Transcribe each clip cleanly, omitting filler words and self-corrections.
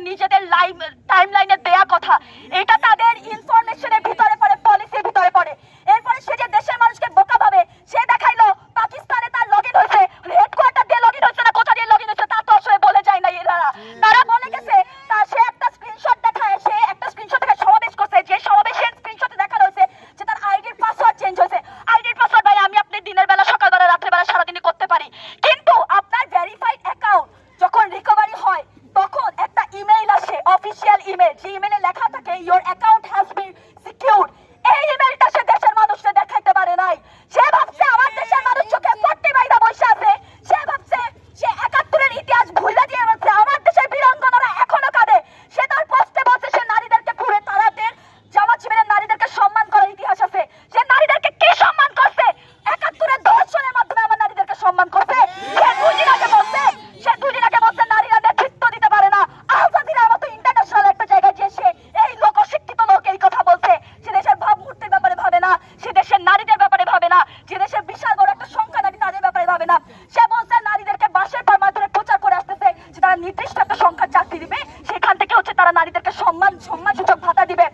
নিজেদের টাইমলাইনে দেয়া কথা, এটা তাদের ইনফরমেশনের ভিতরে পড়ে, পলিসির ভিতরে পড়ে। এরপরে সে যে দেশের মানুষকে বোকা ভাবে, সে দেখাইলো পাকিস্তানে তার লগইন হয়েছে, হেডকোয়ার্টার দিয়ে লগইন হয়েছে না কোথা দিয়ে লগইন হয়েছে তা তো আসলে বলে যায় না। তারা বলে গেছে সে একটা স্ক্রিনশট দেখায়, সে একটা স্ক্রিনশট দেখায় সমাবেশ করছে, যে সমাবেশের স্ক্রিনশটে দেখানো হয়েছে যে তার আইডির পাসওয়ার্ড চেঞ্জ হয়েছে। আইডির পাসওয়ার্ড ভাই আমি আপনি দিনের বেলা, সকালবেলা, রাত্রেবেলা, সারাদিনই করতে পারি, কিন্তু আপনার ভেরিফাইড অ্যাকাউন্ট যখন রিকভারি হয় তখন একটা ইমেইল আসে, অফিসিয়াল ইমেল, যে ইমেলে লেখা থাকে your account has been secured. এই ইমেলটা সে দেশের মানুষকে দেখাইতে পারে নাই। সে ভাবছে আমার দেশের মানুষ চোখে পট্টি বাইদা বসে আছে, সে ভাবছে সে ৭১-এর ইতিহাস ভুলে দিয়ে বলছে আমার দেশের বীরাঙ্গনারা এখনো কাঁদে। সে তার পোস্টে বলছে সে নারীদেরকে ঘুরে তারাদের জামাত শিবিরের নারীদেরকে সম্মান করার ইতিহাস আছে। সে নারীদেরকে কে সম্মান করছে? ৭১-এর ধর্ষণের মাধ্যমে আমার নারীদেরকে সম্মান করছে। সে দুদিন আগে বলছে নারীরা নেতৃত্ব দিতে পারে না। আল জাজিরার মতো ইন্টারন্যাশনাল একটা জায়গায় যে সে এই লোক, অশিক্ষিত লোক এই কথা বলছে। সে দেশের ভাবমূর্তির ব্যাপারে ভাবে না, সে দেশের নারীদের ব্যাপারে ভাবে না, যে দেশের বিশাল বড় একটা সংখ্যা নারী তাদের ব্যাপারে ভাবে না। সে বলছে নারীদেরকে বাসের পর মাস ধরে প্রচার করে আসতেছে যে তারা নির্দিষ্ট একটা সংখ্যার চাকরি দিবে, সেখান থেকে তারা নারীদেরকে সম্মানসূচক ভাতা দিবে।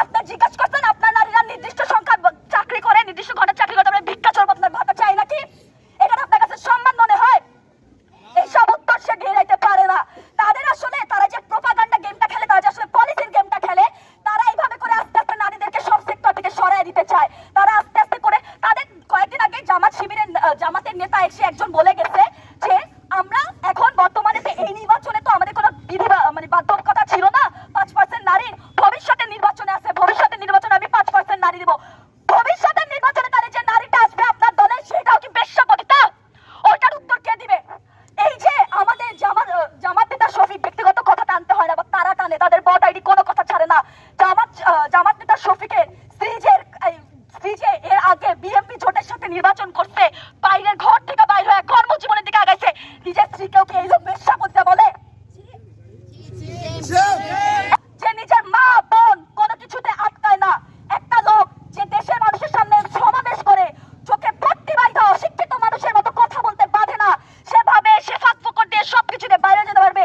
আপনার জিজ্ঞাসা করছেন আপনার নারীরা নির্দিষ্ট সংখ্যা চাকরি করে, নির্দিষ্ট ঘন্টা চাকরি করে তারপরে ভিক্ষা চড় আপনার ভাতা চাই নাকি? এটা আপনার কাছে সম্মান মনে হয়? এইসব উত্তর সে ঘেরাইতে পারে না। তাদের আসলে তারা যে প্রোপাগান্ডা গেমটা খেলে, তারা যে আসলে পলিসির গেমটা খেলে, তারা এইভাবে করে আস্তে আস্তে নারীদেরকে সব সেক্টর থেকে সরায় দিতে চায়। তারা আস্তে আস্তে করে তাদের কয়েকদিন আগে জামাতের নেতা এসে একজন বলে গেছে যে আমরা এখন বর্তমানে এই নির্বাচনে তো আমাদের কোনো বাধ্যবাধকতা ছিল না ৫% নারীর, ভবিষ্যতের নির্বাচনে আছে, ভবিষ্যতের নির্বাচনে আমি ৫% নারী দিব। ভবিষ্যতের নির্বাচনে তাহলে যে নারীটা আসবে আপনার দলে সেটাও কি বেশ্যাপতিতা? ওইটার উত্তর কে দিবে? এই যে আমাদের জামাত নেতা শফিক, ব্যক্তিগত কথা টানতে হয় না বা তারা টানে, তাদের বট আইডি কোনো কথা ছাড়ে না। জামাত নেতা শফিকের স্ত্রী যে এর আগে বিএনপি জোটের সাথে নির্বাচন করতে বাইরের ঘর থেকে বাইর হয়ে কর্মজীবনের দিকে আগাইছে, নিজের স্ত্রীকেও কি এই লোক বেশ্যাপতিতা বলে? যে নিজের মা বোন কোনো কিছুতে আটকায় না, একটা লোক যে দেশের মানুষের সামনে সমাবেশ করে চোখে পট্টি বাইধা অশিক্ষিত মানুষের মতো কথা বলতে বাধে না, সেভাবে সে ফাঁক ফোকর দিয়ে সবকিছুতে বাইরে যেতে পারবে,